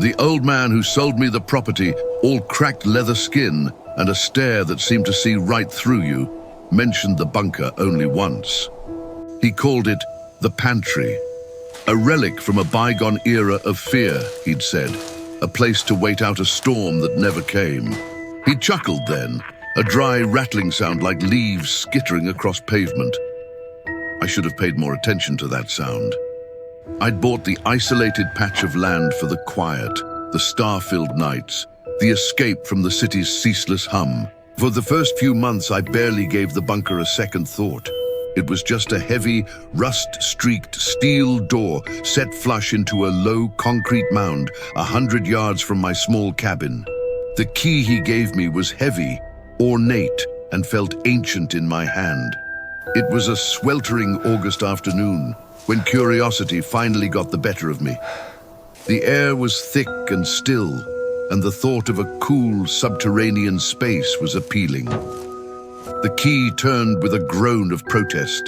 The old man who sold me the property, all cracked leather skin and a stare that seemed to see right through you, mentioned the bunker only once. He called it the pantry, a relic from a bygone era of fear, he'd said, a place to wait out a storm that never came. He chuckled then, a dry rattling sound like leaves skittering across pavement. I should have paid more attention to that sound. I'd bought the isolated patch of land for the quiet, the star-filled nights, the escape from the city's ceaseless hum. For the first few months, I barely gave the bunker a second thought. It was just a heavy, rust-streaked steel door set flush into a low concrete mound 100 yards from my small cabin. The key he gave me was heavy, ornate, and felt ancient in my hand. It was a sweltering August afternoon, when curiosity finally got the better of me. The air was thick and still, and the thought of a cool subterranean space was appealing. The key turned with a groan of protest,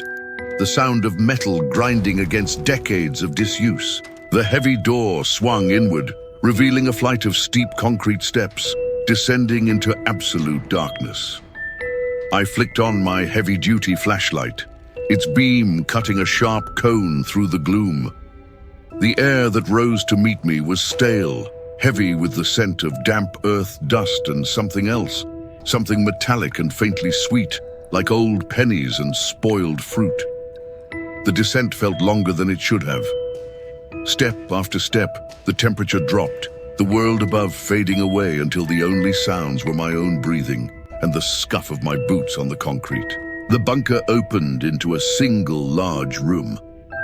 the sound of metal grinding against decades of disuse. The heavy door swung inward, revealing a flight of steep concrete steps, descending into absolute darkness. I flicked on my heavy-duty flashlight, its beam cutting a sharp cone through the gloom. The air that rose to meet me was stale, heavy with the scent of damp earth, dust, and something else, something metallic and faintly sweet, like old pennies and spoiled fruit. The descent felt longer than it should have. Step after step, the temperature dropped, the world above fading away until the only sounds were my own breathing and the scuff of my boots on the concrete. The bunker opened into a single large room.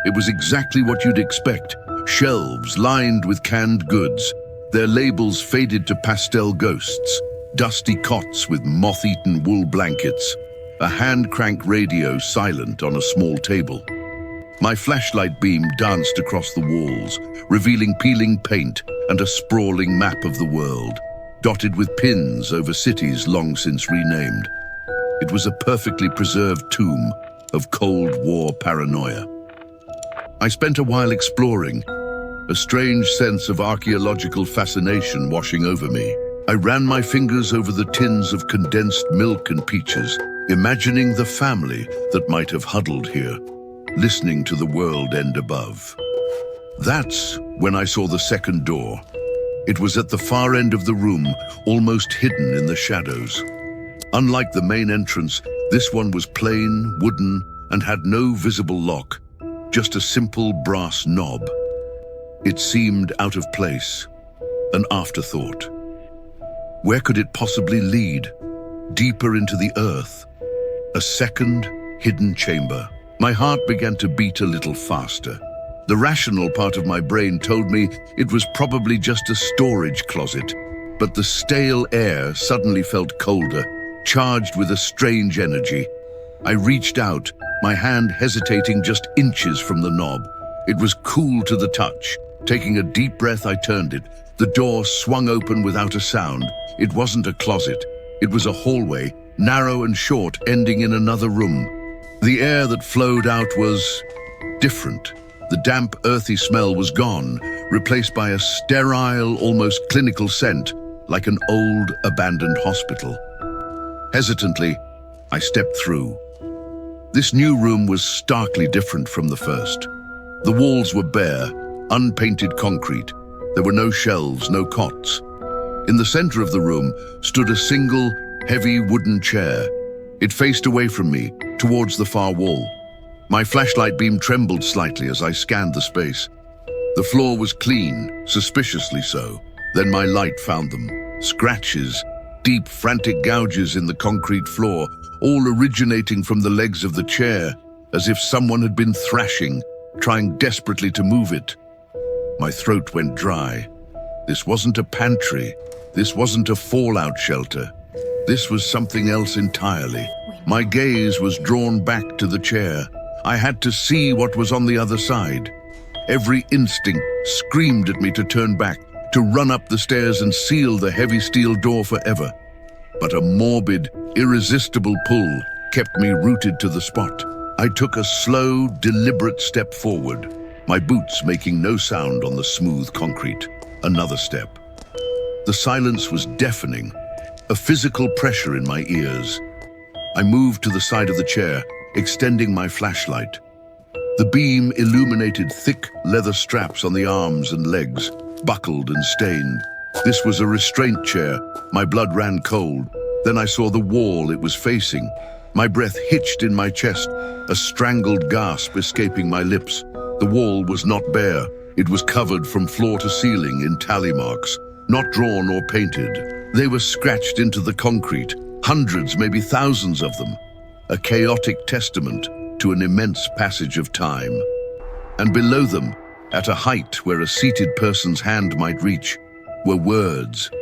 It was exactly what you'd expect. Shelves lined with canned goods, their labels faded to pastel ghosts, dusty cots with moth-eaten wool blankets, a hand-crank radio silent on a small table. My flashlight beam danced across the walls, revealing peeling paint and a sprawling map of the world, dotted with pins over cities long since renamed. It was a perfectly preserved tomb of Cold War paranoia. I spent a while exploring, a strange sense of archaeological fascination washing over me. I ran my fingers over the tins of condensed milk and peaches, imagining the family that might have huddled here, listening to the world end above. That's when I saw the second door. It was at the far end of the room, almost hidden in the shadows. Unlike the main entrance, this one was plain, wooden, and had no visible lock, just a simple brass knob. It seemed out of place, an afterthought. Where could it possibly lead? Deeper into the earth, a second hidden chamber. My heart began to beat a little faster. The rational part of my brain told me it was probably just a storage closet, but the stale air suddenly felt colder, charged with a strange energy. I reached out, my hand hesitating just inches from the knob. It was cool to the touch. Taking a deep breath, I turned it. The door swung open without a sound. It wasn't a closet. It was a hallway, narrow and short, ending in another room. The air that flowed out was different. The damp, earthy smell was gone, replaced by a sterile, almost clinical scent, like an old, abandoned hospital. Hesitantly, I stepped through. This new room was starkly different from the first. The walls were bare, unpainted concrete. There were no shelves, no cots. In the center of the room stood a single, heavy wooden chair. It faced away from me, towards the far wall. My flashlight beam trembled slightly as I scanned the space. The floor was clean, suspiciously so. Then my light found them. Scratches, deep, frantic gouges in the concrete floor, all originating from the legs of the chair, as if someone had been thrashing, trying desperately to move it. My throat went dry. This wasn't a pantry. This wasn't a fallout shelter. This was something else entirely. My gaze was drawn back to the chair. I had to see what was on the other side. Every instinct screamed at me to turn back, to run up the stairs and seal the heavy steel door forever. But a morbid, irresistible pull kept me rooted to the spot. I took a slow, deliberate step forward, my boots making no sound on the smooth concrete. Another step. The silence was deafening, a physical pressure in my ears. I moved to the side of the chair, extending my flashlight. The beam illuminated thick leather straps on the arms and legs, buckled and stained. This was a restraint chair. My blood ran cold. Then I saw the wall it was facing. My breath hitched in my chest, a strangled gasp escaping my lips. The wall was not bare. It was covered from floor to ceiling in tally marks, not drawn or painted. They were scratched into the concrete, hundreds, maybe thousands of them, a chaotic testament to an immense passage of time. And below them, at a height where a seated person's hand might reach, were words,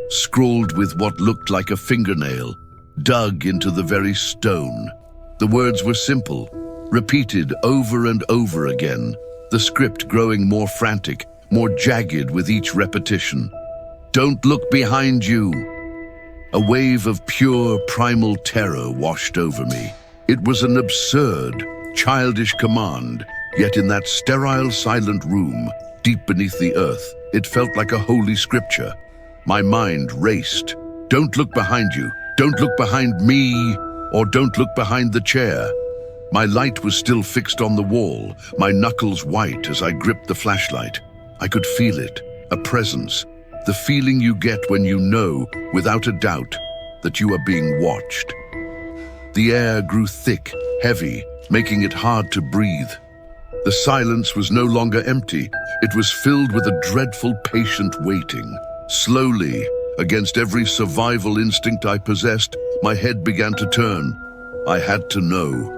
scrawled with what looked like a fingernail, dug into the very stone. The words were simple, repeated over and over again, the script growing more frantic, more jagged with each repetition. Don't look behind you. A wave of pure primal terror washed over me. It was an absurd, childish command, yet in that sterile, silent room, deep beneath the earth, it felt like a holy scripture. My mind raced. Don't look behind you. Don't look behind me, or don't look behind the chair. My light was still fixed on the wall, my knuckles white as I gripped the flashlight. I could feel it, a presence, the feeling you get when you know, without a doubt, that you are being watched. The air grew thick, heavy, making it hard to breathe. The silence was no longer empty. It was filled with a dreadful, patient waiting. Slowly, against every survival instinct I possessed, my head began to turn. I had to know.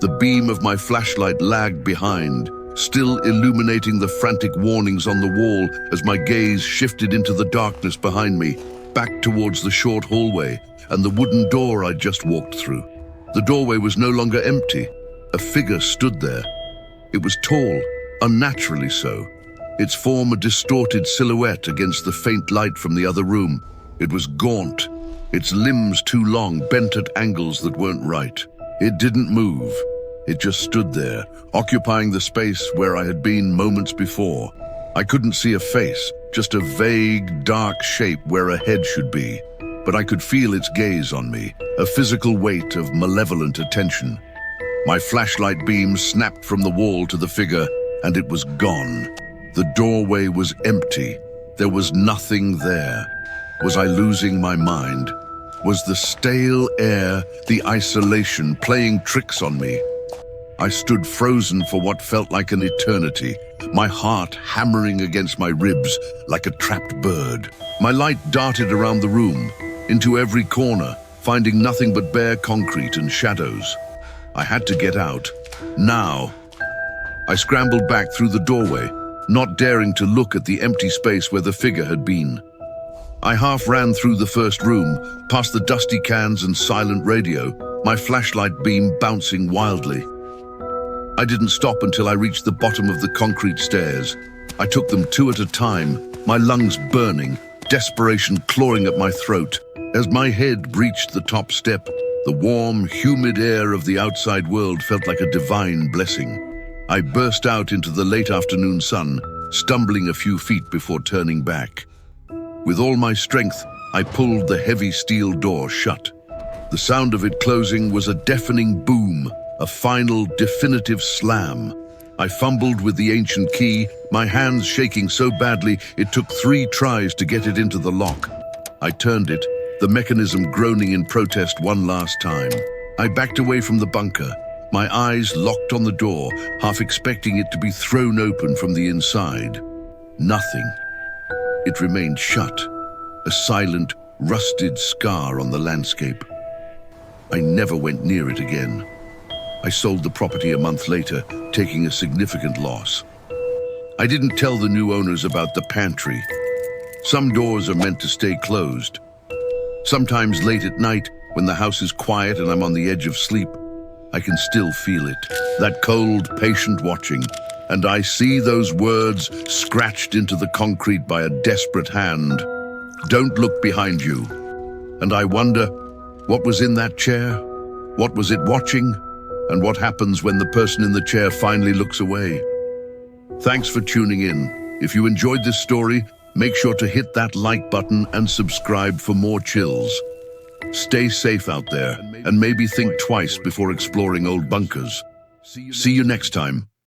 The beam of my flashlight lagged behind, still illuminating the frantic warnings on the wall as my gaze shifted into the darkness behind me, back towards the short hallway and the wooden door I'd just walked through. The doorway was no longer empty. A figure stood there. It was tall, unnaturally so, its form a distorted silhouette against the faint light from the other room. It was gaunt, its limbs too long, bent at angles that weren't right. It didn't move. It just stood there, occupying the space where I had been moments before. I couldn't see a face, just a vague, dark shape where a head should be. But I could feel its gaze on me, a physical weight of malevolent attention. My flashlight beam snapped from the wall to the figure, and it was gone. The doorway was empty. There was nothing there. Was I losing my mind? Was the stale air, the isolation, playing tricks on me? I stood frozen for what felt like an eternity, my heart hammering against my ribs like a trapped bird. My light darted around the room, into every corner, finding nothing but bare concrete and shadows. I had to get out. Now. I scrambled back through the doorway, not daring to look at the empty space where the figure had been. I half ran through the first room, past the dusty cans and silent radio, my flashlight beam bouncing wildly. I didn't stop until I reached the bottom of the concrete stairs. I took them two at a time, my lungs burning, desperation clawing at my throat. As my head reached the top step, the warm, humid air of the outside world felt like a divine blessing. I burst out into the late afternoon sun, stumbling a few feet before turning back. With all my strength, I pulled the heavy steel door shut. The sound of it closing was a deafening boom, a final, definitive slam. I fumbled with the ancient key, my hands shaking so badly it took 3 tries to get it into the lock. I turned it, the mechanism groaning in protest one last time. I backed away from the bunker, my eyes locked on the door, half expecting it to be thrown open from the inside. Nothing. It remained shut, a silent, rusted scar on the landscape. I never went near it again. I sold the property a month later, taking a significant loss. I didn't tell the new owners about the pantry. Some doors are meant to stay closed. Sometimes late at night, when the house is quiet and I'm on the edge of sleep, I can still feel it, that cold, patient watching, and I see those words scratched into the concrete by a desperate hand. Don't look behind you. And I wonder, what was in that chair? What was it watching? And what happens when the person in the chair finally looks away? Thanks for tuning in. If you enjoyed this story, Make sure to hit that like button and subscribe for more chills. Stay safe out there, and maybe think twice before exploring old bunkers. See you next time.